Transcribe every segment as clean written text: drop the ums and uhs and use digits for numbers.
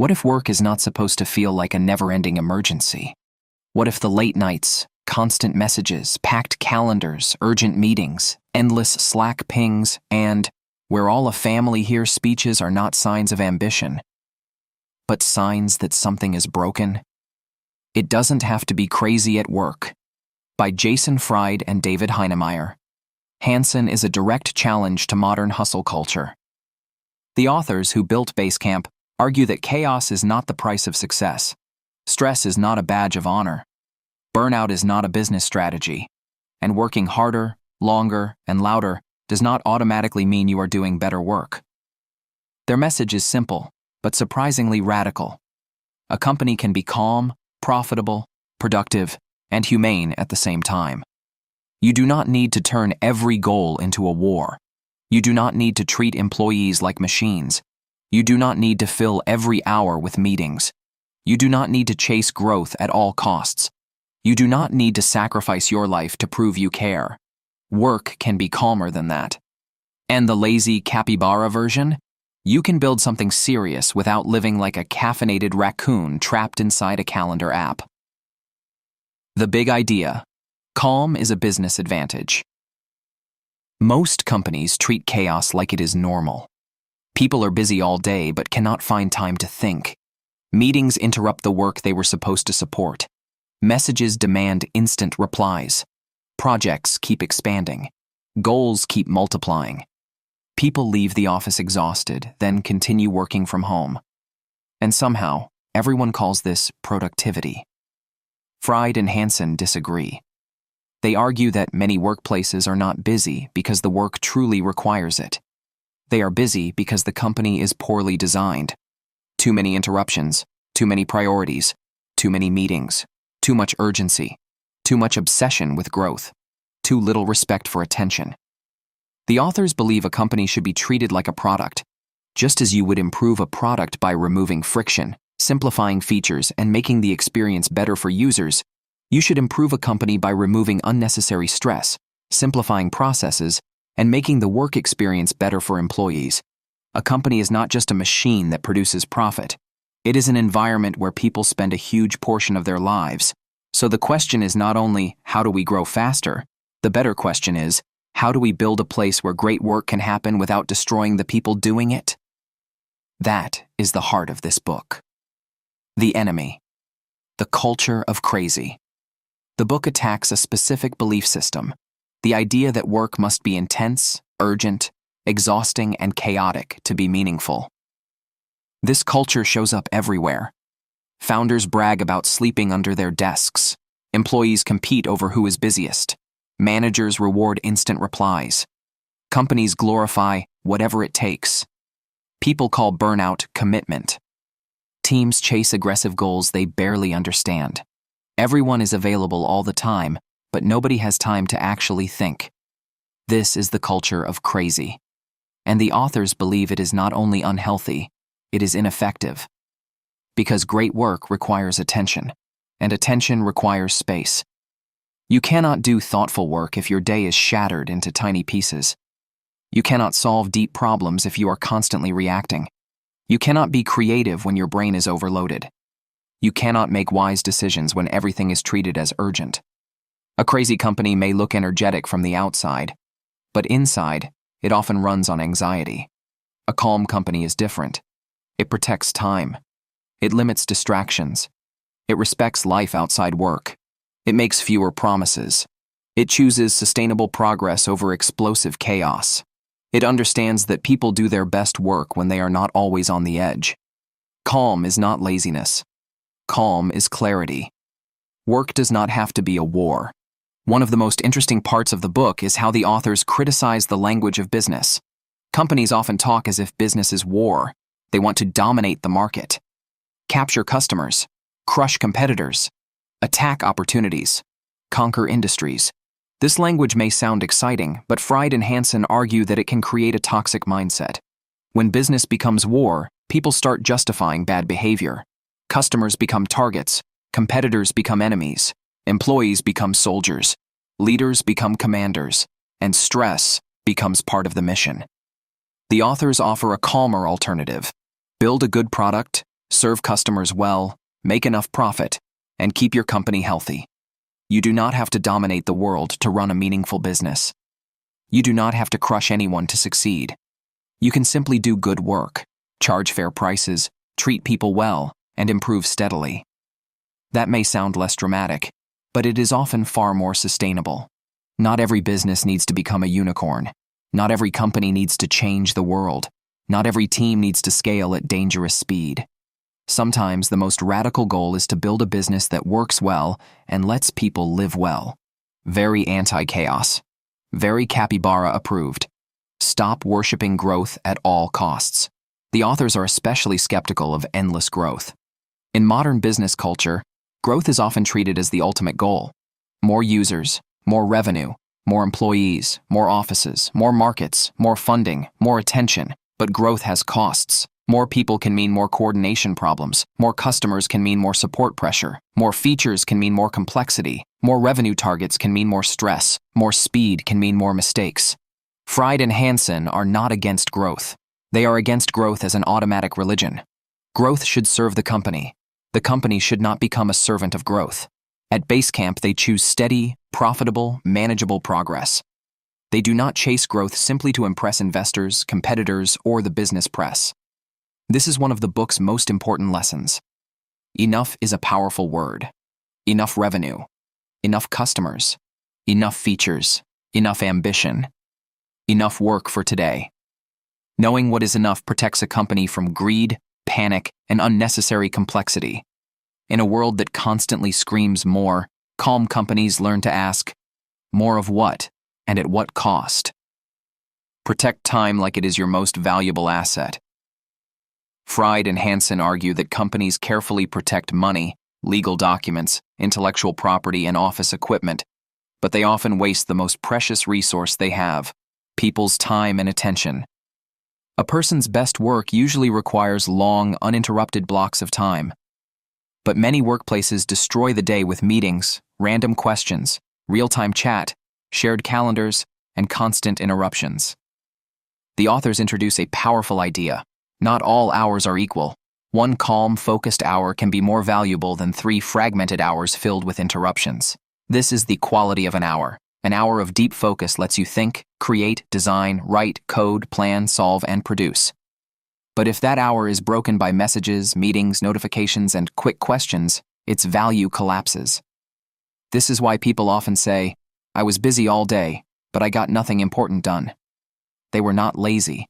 What if work is not supposed to feel like a never-ending emergency? What if the late nights, constant messages, packed calendars, urgent meetings, endless Slack pings, and "we're all a family here" speeches are not signs of ambition, but signs that something is broken? It Doesn't Have to Be Crazy at Work, by Jason Fried and David Heinemeier. Hansson is a direct challenge to modern hustle culture. The authors who built Basecamp argue that chaos is not the price of success. Stress is not a badge of honor. Burnout is not a business strategy. And working harder, longer, and louder does not automatically mean you are doing better work. Their message is simple, but surprisingly radical. A company can be calm, profitable, productive, and humane at the same time. You do not need to turn every goal into a war. You do not need to treat employees like machines. You do not need to fill every hour with meetings. You do not need to chase growth at all costs. You do not need to sacrifice your life to prove you care. Work can be calmer than that. And the Lazy Capybara version? You can build something serious without living like a caffeinated raccoon trapped inside a calendar app. The big idea: calm is a business advantage. Most companies treat chaos like it is normal. People are busy all day but cannot find time to think. Meetings interrupt the work they were supposed to support. Messages demand instant replies. Projects keep expanding. Goals keep multiplying. People leave the office exhausted, then continue working from home. And somehow, everyone calls this productivity. Fried and Hansson disagree. They argue that many workplaces are not busy because the work truly requires it. They are busy because the company is poorly designed. Too many interruptions, too many priorities, too many meetings, too much urgency, too much obsession with growth, too little respect for attention. The authors believe a company should be treated like a product. Just as you would improve a product by removing friction, simplifying features, and making the experience better for users, you should improve a company by removing unnecessary stress, simplifying processes, and making the work experience better for employees. A company is not just a machine that produces profit. It is an environment where people spend a huge portion of their lives. So the question is not only, how do we grow faster? The better question is, how do we build a place where great work can happen without destroying the people doing it? That is the heart of this book. The enemy. The culture of crazy. The book attacks a specific belief system, the idea that work must be intense, urgent, exhausting, and chaotic to be meaningful. This culture shows up everywhere. Founders brag about sleeping under their desks. Employees compete over who is busiest. Managers reward instant replies. Companies glorify whatever it takes. People call burnout commitment. Teams chase aggressive goals they barely understand. Everyone is available all the time, but nobody has time to actually think. This is the culture of crazy. And the authors believe it is not only unhealthy, it is ineffective. Because great work requires attention, and attention requires space. You cannot do thoughtful work if your day is shattered into tiny pieces. You cannot solve deep problems if you are constantly reacting. You cannot be creative when your brain is overloaded. You cannot make wise decisions when everything is treated as urgent. A crazy company may look energetic from the outside, but inside, it often runs on anxiety. A calm company is different. It protects time. It limits distractions. It respects life outside work. It makes fewer promises. It chooses sustainable progress over explosive chaos. It understands that people do their best work when they are not always on the edge. Calm is not laziness. Calm is clarity. Work does not have to be a war. One of the most interesting parts of the book is how the authors criticize the language of business. Companies often talk as if business is war. They want to dominate the market, capture customers, crush competitors, attack opportunities, conquer industries. This language may sound exciting, but Fried and Hansson argue that it can create a toxic mindset. When business becomes war, people start justifying bad behavior. Customers become targets, competitors become enemies, employees become soldiers, leaders become commanders, and stress becomes part of the mission. The authors offer a calmer alternative. Build a good product, serve customers well, make enough profit, and keep your company healthy. You do not have to dominate the world to run a meaningful business. You do not have to crush anyone to succeed. You can simply do good work, charge fair prices, treat people well, and improve steadily. That may sound less dramatic, but it is often far more sustainable. Not every business needs to become a unicorn. Not every company needs to change the world. Not every team needs to scale at dangerous speed. Sometimes the most radical goal is to build a business that works well and lets people live well. Very anti-chaos. Very capybara approved. Stop worshiping growth at all costs. The authors are especially skeptical of endless growth. In modern business culture, growth is often treated as the ultimate goal. More users, more revenue, more employees, more offices, more markets, more funding, more attention. But growth has costs. More people can mean more coordination problems. More customers can mean more support pressure. More features can mean more complexity. More revenue targets can mean more stress. More speed can mean more mistakes. Fried and Hansson are not against growth. They are against growth as an automatic religion. Growth should serve the company. The company should not become a servant of growth. At Basecamp, they choose steady, profitable, manageable progress. They do not chase growth simply to impress investors, competitors, or the business press. This is one of the book's most important lessons. Enough is a powerful word. Enough revenue. Enough customers. Enough features. Enough ambition. Enough work for today. Knowing what is enough protects a company from greed, panic, and unnecessary complexity. In a world that constantly screams more, calm companies learn to ask, more of what, and at what cost? Protect time like it is your most valuable asset. Fried and Hansson argue that companies carefully protect money, legal documents, intellectual property, and office equipment, but they often waste the most precious resource they have, people's time and attention. A person's best work usually requires long, uninterrupted blocks of time. But many workplaces destroy the day with meetings, random questions, real-time chat, shared calendars, and constant interruptions. The authors introduce a powerful idea. Not all hours are equal. One calm, focused hour can be more valuable than 3 fragmented hours filled with interruptions. This is the quality of an hour. An hour of deep focus lets you think, create, design, write, code, plan, solve, and produce. But if that hour is broken by messages, meetings, notifications, and quick questions, its value collapses. This is why people often say, "I was busy all day, but I got nothing important done." They were not lazy.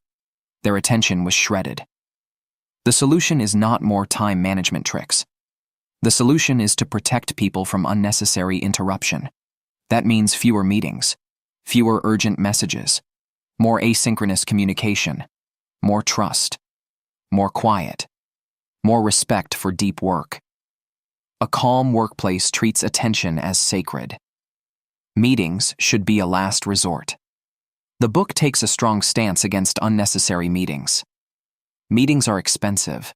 Their attention was shredded. The solution is not more time management tricks. The solution is to protect people from unnecessary interruption. That means fewer meetings, fewer urgent messages, more asynchronous communication, more trust, more quiet, more respect for deep work. A calm workplace treats attention as sacred. Meetings should be a last resort. The book takes a strong stance against unnecessary meetings. Meetings are expensive,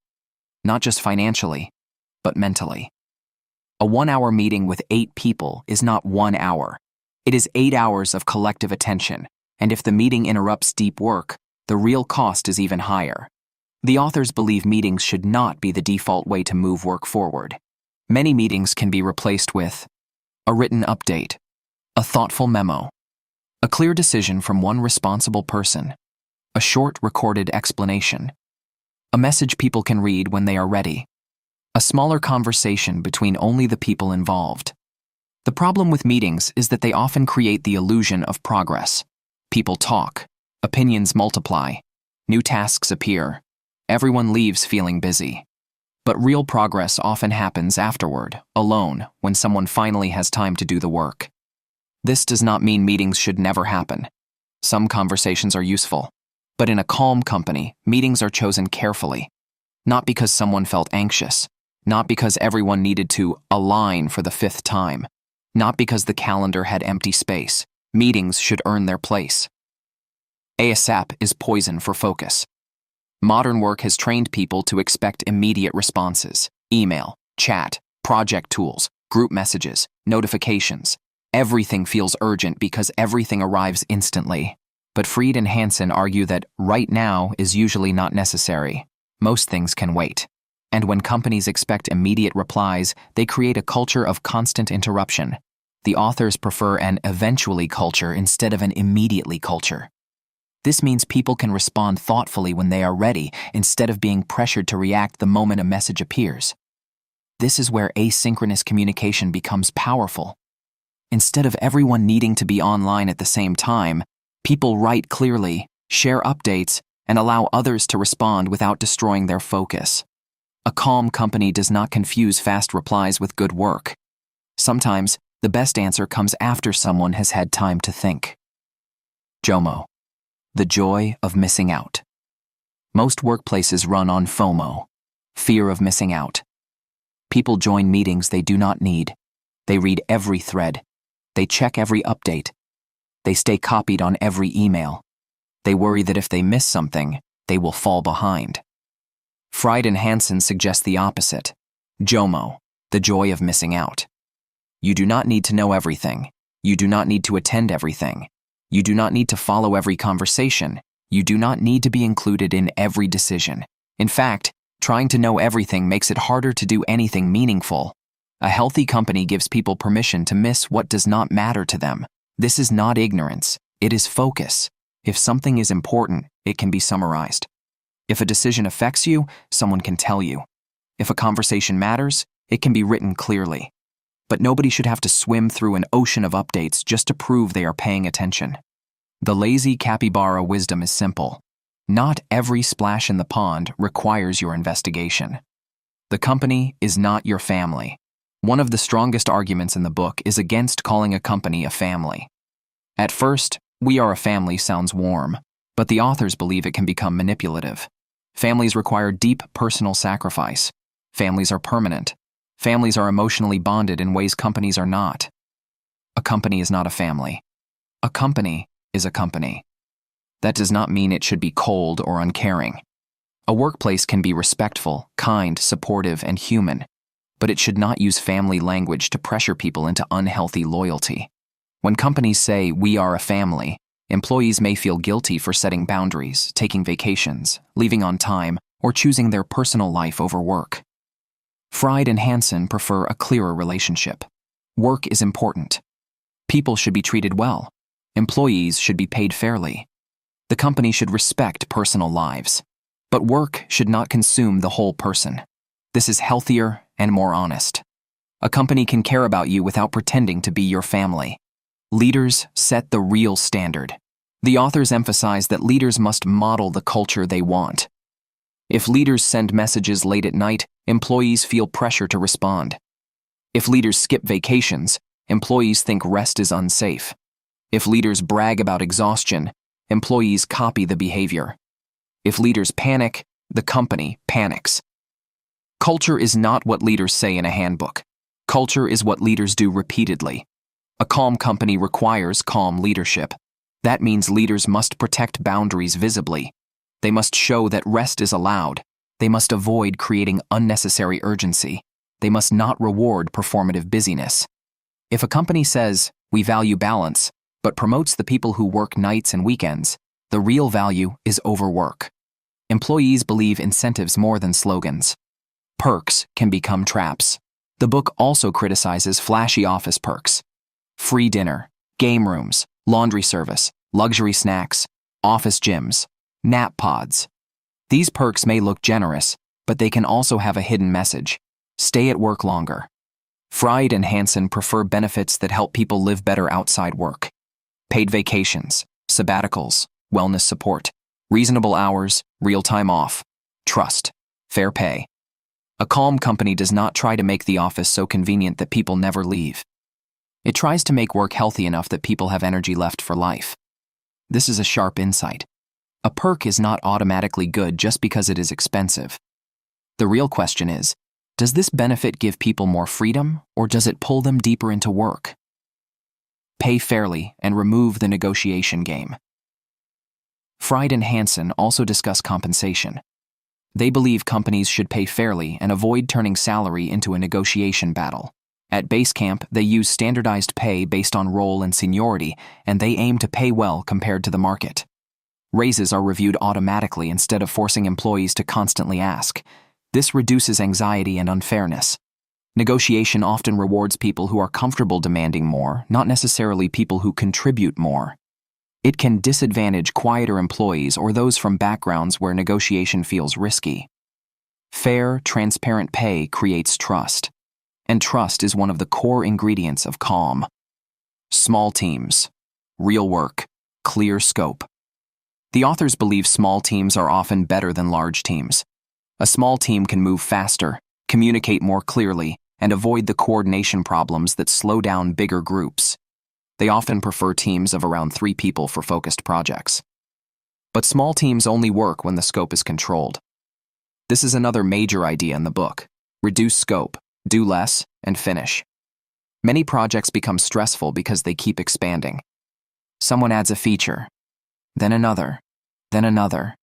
not just financially, but mentally. A 1-hour meeting with 8 people is not 1 hour. It is 8 hours of collective attention, and if the meeting interrupts deep work, the real cost is even higher. The authors believe meetings should not be the default way to move work forward. Many meetings can be replaced with a written update, a thoughtful memo, a clear decision from one responsible person, a short recorded explanation, a message people can read when they are ready, a smaller conversation between only the people involved. The problem with meetings is that they often create the illusion of progress. People talk, opinions multiply, new tasks appear, everyone leaves feeling busy. But real progress often happens afterward, alone, when someone finally has time to do the work. This does not mean meetings should never happen. Some conversations are useful. But in a calm company, meetings are chosen carefully. Not because someone felt anxious. Not because everyone needed to align for the 5th time. Not because the calendar had empty space. Meetings should earn their place. ASAP is poison for focus. Modern work has trained people to expect immediate responses. Email, chat, project tools, group messages, notifications. Everything feels urgent because everything arrives instantly. But Fried and Hansson argue that right now is usually not necessary. Most things can wait. And when companies expect immediate replies, they create a culture of constant interruption. The authors prefer an eventually culture instead of an immediately culture. This means people can respond thoughtfully when they are ready instead of being pressured to react the moment a message appears. This is where asynchronous communication becomes powerful. Instead of everyone needing to be online at the same time, people write clearly, share updates, and allow others to respond without destroying their focus. A calm company does not confuse fast replies with good work. Sometimes, the best answer comes after someone has had time to think. JOMO. The joy of missing out. Most workplaces run on FOMO, fear of missing out. People join meetings they do not need. They read every thread. They check every update. They stay copied on every email. They worry that if they miss something, they will fall behind. Fried and Hansson suggest the opposite. JOMO, the joy of missing out. You do not need to know everything. You do not need to attend everything. You do not need to follow every conversation. You do not need to be included in every decision. In fact, trying to know everything makes it harder to do anything meaningful. A healthy company gives people permission to miss what does not matter to them. This is not ignorance. It is focus. If something is important, it can be summarized. If a decision affects you, someone can tell you. If a conversation matters, it can be written clearly. But nobody should have to swim through an ocean of updates just to prove they are paying attention. The lazy capybara wisdom is simple. Not every splash in the pond requires your investigation. The company is not your family. One of the strongest arguments in the book is against calling a company a family. At first, "we are a family" sounds warm, but the authors believe it can become manipulative. Families require deep personal sacrifice. Families are permanent. Families are emotionally bonded in ways companies are not. A company is not a family. A company is a company. That does not mean it should be cold or uncaring. A workplace can be respectful, kind, supportive, and human, but it should not use family language to pressure people into unhealthy loyalty. When companies say, "we are a family," employees may feel guilty for setting boundaries, taking vacations, leaving on time, or choosing their personal life over work. Fried and Hansson prefer a clearer relationship. Work is important. People should be treated well. Employees should be paid fairly. The company should respect personal lives. But work should not consume the whole person. This is healthier and more honest. A company can care about you without pretending to be your family. Leaders set the real standard. The authors emphasize that leaders must model the culture they want. If leaders send messages late at night, employees feel pressure to respond. If leaders skip vacations, employees think rest is unsafe. If leaders brag about exhaustion, employees copy the behavior. If leaders panic, the company panics. Culture is not what leaders say in a handbook. Culture is what leaders do repeatedly. A calm company requires calm leadership. That means leaders must protect boundaries visibly. They must show that rest is allowed. They must avoid creating unnecessary urgency. They must not reward performative busyness. If a company says, "we value balance," but promotes the people who work nights and weekends, the real value is overwork. Employees believe incentives more than slogans. Perks can become traps. The book also criticizes flashy office perks. Free dinner, game rooms, laundry service, luxury snacks, office gyms, nap pods. These perks may look generous, but they can also have a hidden message. Stay at work longer. Fried and Hansson prefer benefits that help people live better outside work. Paid vacations, sabbaticals, wellness support, reasonable hours, real time off, trust, fair pay. A calm company does not try to make the office so convenient that people never leave. It tries to make work healthy enough that people have energy left for life. This is a sharp insight. A perk is not automatically good just because it is expensive. The real question is, does this benefit give people more freedom, or does it pull them deeper into work? Pay fairly and remove the negotiation game. Fried and Hansson also discuss compensation. They believe companies should pay fairly and avoid turning salary into a negotiation battle. At Basecamp, they use standardized pay based on role and seniority, and they aim to pay well compared to the market. Raises are reviewed automatically instead of forcing employees to constantly ask. This reduces anxiety and unfairness. Negotiation often rewards people who are comfortable demanding more, not necessarily people who contribute more. It can disadvantage quieter employees or those from backgrounds where negotiation feels risky. Fair, transparent pay creates trust, and trust is one of the core ingredients of calm. Small teams, real work, clear scope. The authors believe small teams are often better than large teams. A small team can move faster, communicate more clearly, and avoid the coordination problems that slow down bigger groups. They often prefer teams of around 3 people for focused projects. But small teams only work when the scope is controlled. This is another major idea in the book. Reduce scope, do less, and finish. Many projects become stressful because they keep expanding. Someone adds a feature, then another, then another.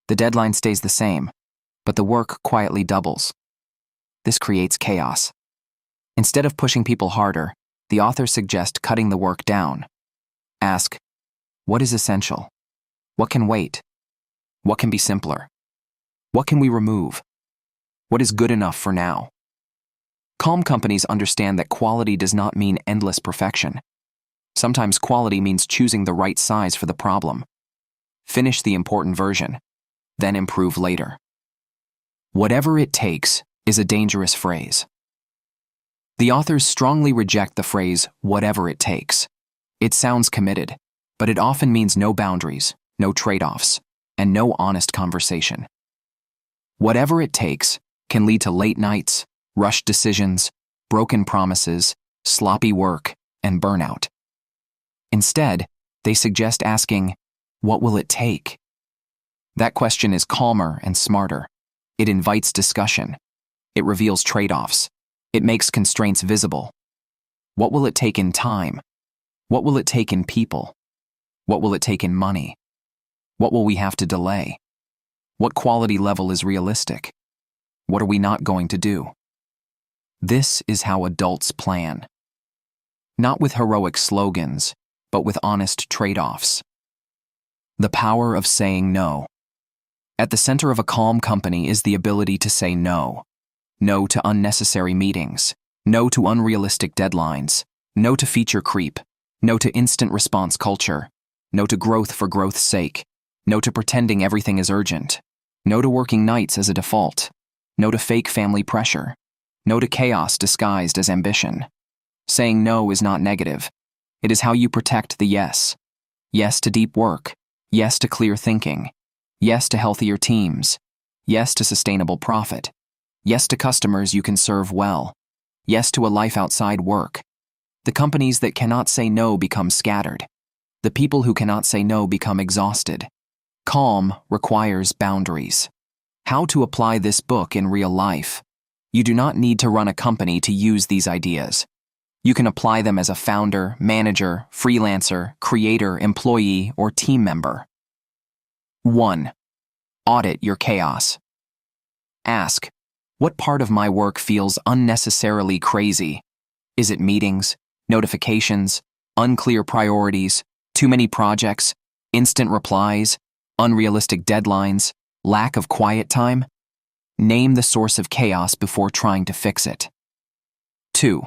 The deadline stays the same, but the work quietly doubles. This creates chaos. Instead of pushing people harder, the authors suggest cutting the work down. Ask, what is essential? What can wait? What can be simpler? What can we remove? What is good enough for now? Calm companies understand that quality does not mean endless perfection. Sometimes quality means choosing the right size for the problem. Finish the important version, then improve later. Whatever it takes is a dangerous phrase. The authors strongly reject the phrase, whatever it takes. It sounds committed, but it often means no boundaries, no trade-offs, and no honest conversation. Whatever it takes can lead to late nights, rushed decisions, broken promises, sloppy work, and burnout. Instead, they suggest asking, what will it take? That question is calmer and smarter. It invites discussion. It reveals trade-offs. It makes constraints visible. What will it take in time? What will it take in people? What will it take in money? What will we have to delay? What quality level is realistic? What are we not going to do? This is how adults plan. Not with heroic slogans, but with honest trade-offs. The power of saying no. At the center of a calm company is the ability to say no. No to unnecessary meetings. No to unrealistic deadlines. No to feature creep. No to instant response culture. No to growth for growth's sake. No to pretending everything is urgent. No to working nights as a default. No to fake family pressure. No to chaos disguised as ambition. Saying no is not negative. It is how you protect the yes. Yes to deep work. Yes to clear thinking. Yes to healthier teams. Yes to sustainable profit. Yes to customers you can serve well. Yes to a life outside work. The companies that cannot say no become scattered. The people who cannot say no become exhausted. Calm requires boundaries. How to apply this book in real life? You do not need to run a company to use these ideas. You can apply them as a founder, manager, freelancer, creator, employee, or team member. 1. Audit your chaos. Ask, what part of my work feels unnecessarily crazy? Is it meetings, notifications, unclear priorities, too many projects, instant replies, unrealistic deadlines, lack of quiet time? Name the source of chaos before trying to fix it. 2.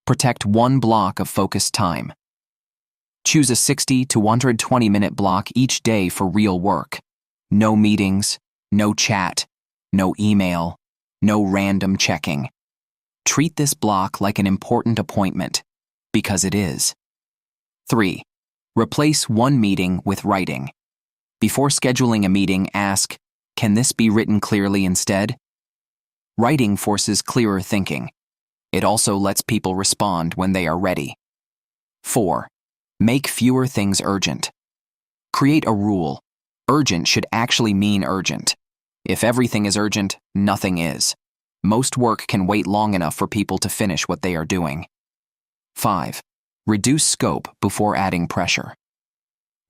Protect one block of focused time. Choose a 60 to 120-minute block each day for real work. No meetings, no chat, no email, no random checking. Treat this block like an important appointment, because it is. 3. Replace one meeting with writing. Before scheduling a meeting, ask, can this be written clearly instead? Writing forces clearer thinking. It also lets people respond when they are ready. 4. Make fewer things urgent. Create a rule. Urgent should actually mean urgent. If everything is urgent, nothing is. Most work can wait long enough for people to finish what they are doing. 5. Reduce scope before adding pressure.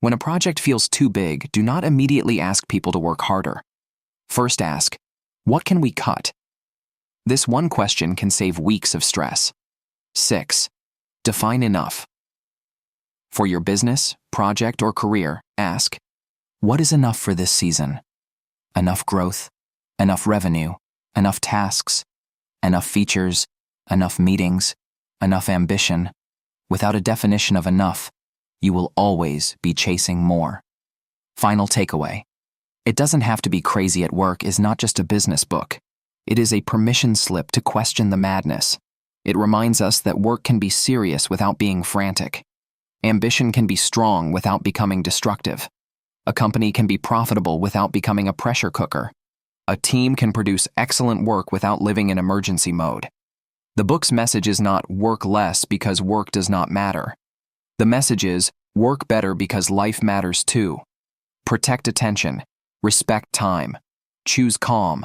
When a project feels too big, do not immediately ask people to work harder. First ask, what can we cut? This one question can save weeks of stress. 6. Define enough. For your business, project, or career, ask, what is enough for this season? Enough growth? Enough revenue? enough tasks, enough features, enough meetings, enough ambition. Without a definition of enough, you will always be chasing more. Final takeaway. It doesn't have to be crazy at work is not just a business book. It is a permission slip to question the madness. It reminds us that work can be serious without being frantic. Ambition can be strong without becoming destructive. A company can be profitable without becoming a pressure cooker. A team can produce excellent work without living in emergency mode. The book's message is not work less because work does not matter. The message is work better because life matters too. Protect attention, respect time, choose calm,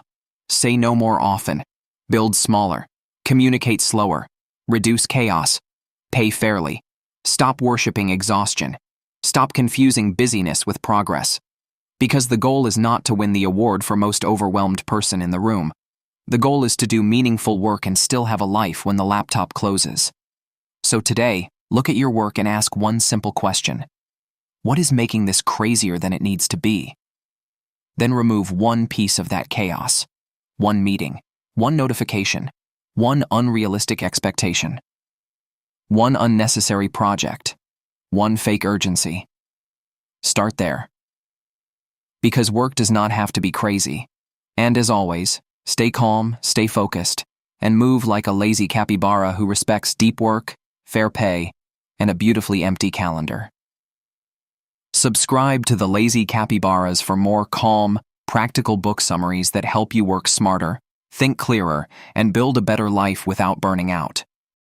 say no more often, build smaller, communicate slower, reduce chaos, pay fairly, stop worshiping exhaustion, stop confusing busyness with progress. Because the goal is not to win the award for most overwhelmed person in the room. The goal is to do meaningful work and still have a life when the laptop closes. So today, look at your work and ask one simple question. What is making this crazier than it needs to be? Then remove one piece of that chaos. One meeting, one notification, one unrealistic expectation, one unnecessary project, one fake urgency. Start there. Because work does not have to be crazy. And as always, stay calm, stay focused, and move like a lazy capybara who respects deep work, fair pay, and a beautifully empty calendar. Subscribe to the Lazy Capybaras for more calm, practical book summaries that help you work smarter, think clearer, and build a better life without burning out.